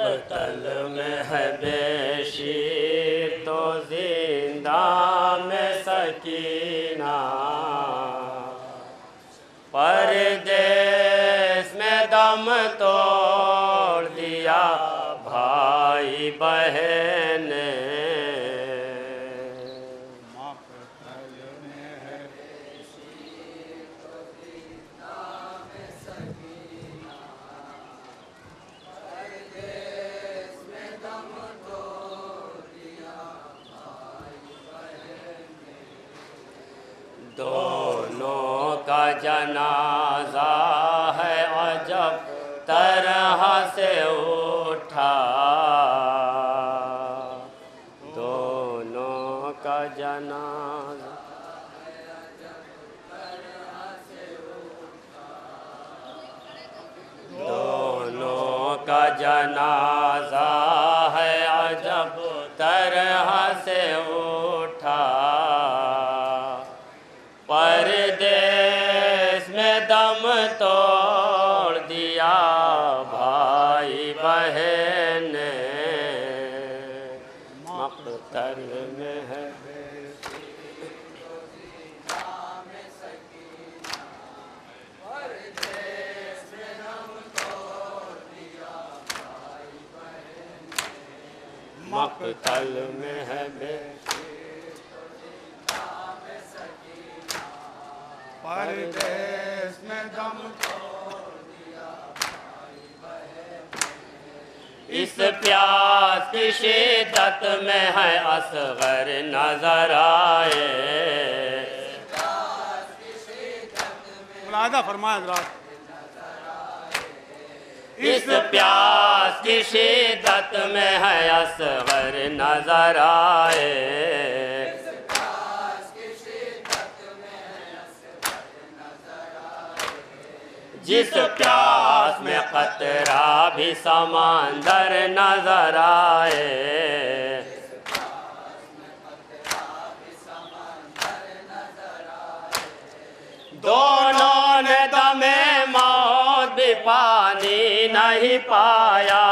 मकतल में है बेशीर तो जिंदा में सकीना, परदेस में दम तोड़ दिया भाई बहन ने। दोनों का जनाजा है अजब तरह से उठा, दोनों का जनाजा दोनों का जनाजा है अजब तरह से उठा, परदेस में दम तोड़ दिया भाई बहन ने। मकतल में है मकतल में है परदेस में दम तोड़ दिया। इस प्यास की शिद्दत में है असगर नजर आए, मुलाहिदा फरमाए हज़रात। इस प्यास की शिद्दत में है असगर नजर आए, जिस प्यास में कतरा भी समंदर नजर आए, दोनों ने दमे मौत भी पानी नहीं पाया,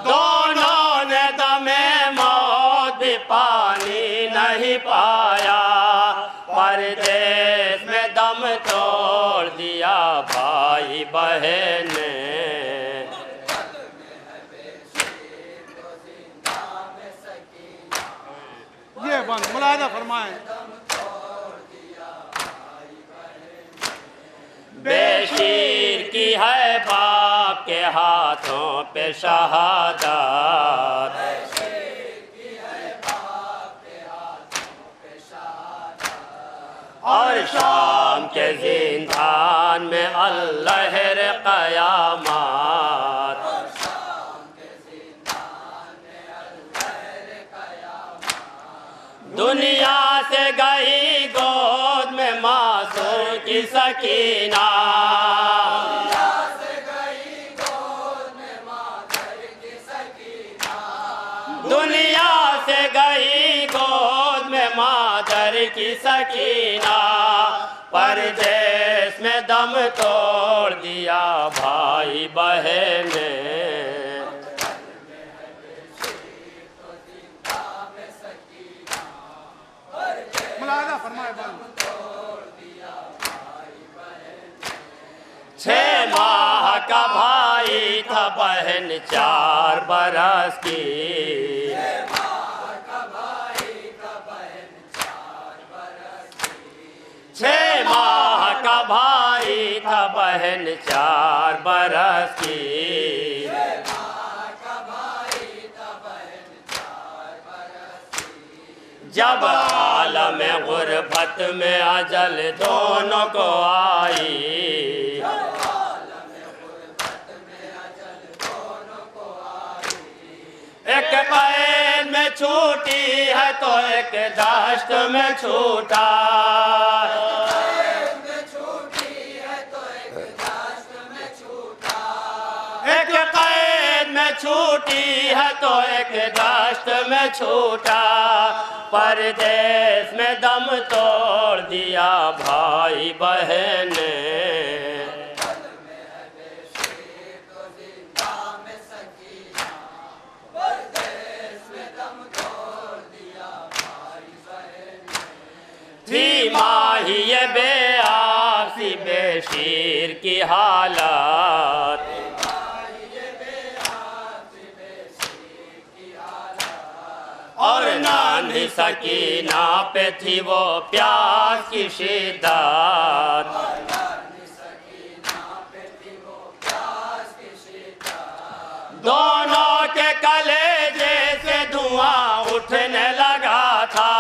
दोनों ने दमे मौत भी पानी नहीं पाया, परदेस में दम तोड़ दिया भाई बहन ने। ये बंद मुलाहिदा फरमाए। बेशीर की है बाप के हाथों पे शहादत, और शाम के जिंदान में अल्लाहर क़यामत, दुनिया से गई गोद में मासूम की सकीना, दुनिया से गई गोद में मादर की सकीना, परदेस में दम तोड़ दिया भाई बहन ने। मुलाहिदा फरमाए बंद। 6 माह का भाई था बहन 4 बरस की, 6 माह का भाई था बहन 4 बरस की, जब आलम गुरबत में अजल दोनों को आई, एक कैद में छूटी है तो एक दश्त में छूटा, एक कैद में छूटी है तो एक दश्त में छूटा, परदेस में दम तोड़ दिया भाई बहन। थी माही ये बेआसी बेशीर की हालत, और नानी सकीना पे थी वो प्यास की शिद्दत। दोनों के कलेजे से धुआं उठने लगा था,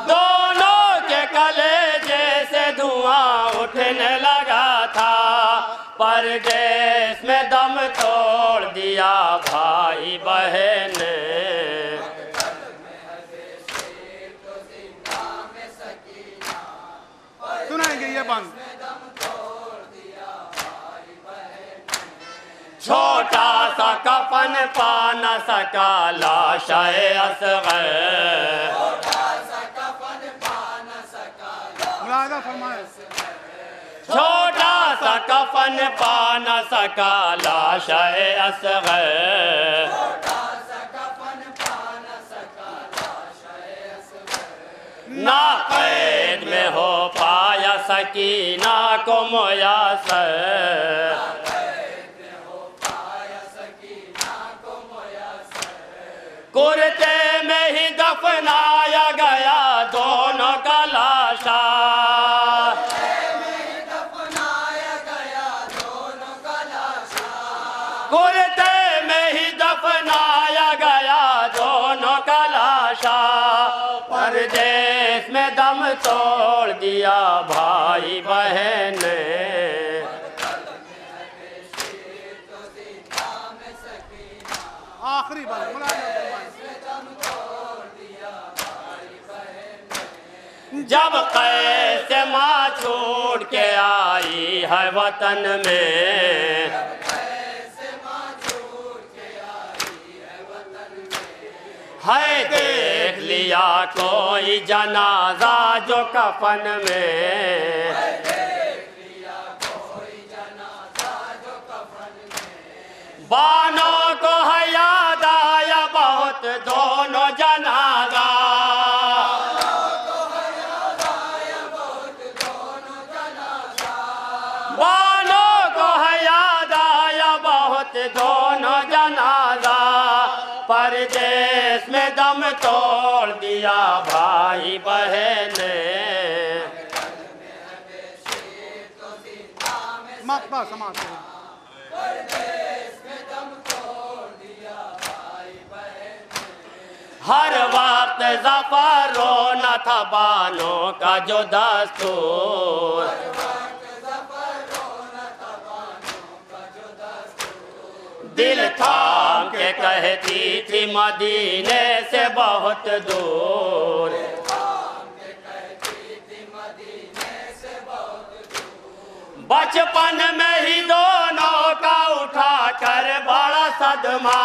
दोनों के कलेजे से धुआं उठने लगा था। परदेश में दम तोड़ दिया भाई बहन। सुनाएंगे ये बंद। छोटा सा कफन पा न सका लाशाए असग़र, मुलाहिज़ा फरमाए। छोटा सा कफन पा न सका लाशाए असग़र, ना कैद में हो पाया सकीना को मुयस्सर। कुर्ते में ही दफनाया गया दोनों का लाशा, कुर्ते में ही दफनाया गया दोनों का लाशा। परदेश में दम तोड़ दिया भाई बहन। आखिरी बंद, मुलाहिज़ा फरमाए। जब कैसे माँ छोड़ के आई है वतन में, है देख लिया कोई जनाजा जो कफन में, बानों को है याद आया बहुत दोनों जनाजा, बानों को है याद आया बहुत दोनों जनाजा। परदेश में दम तोड़ दिया भाई बहन। मकता समाते हैं। हर वक्त ज़फ़र रोना था बानों का जो दस्तूर, दिल थाम के कहती थी मदीने से बहुत दूर, बचपन में ही दोनों का उठा कर बड़ा सदमा,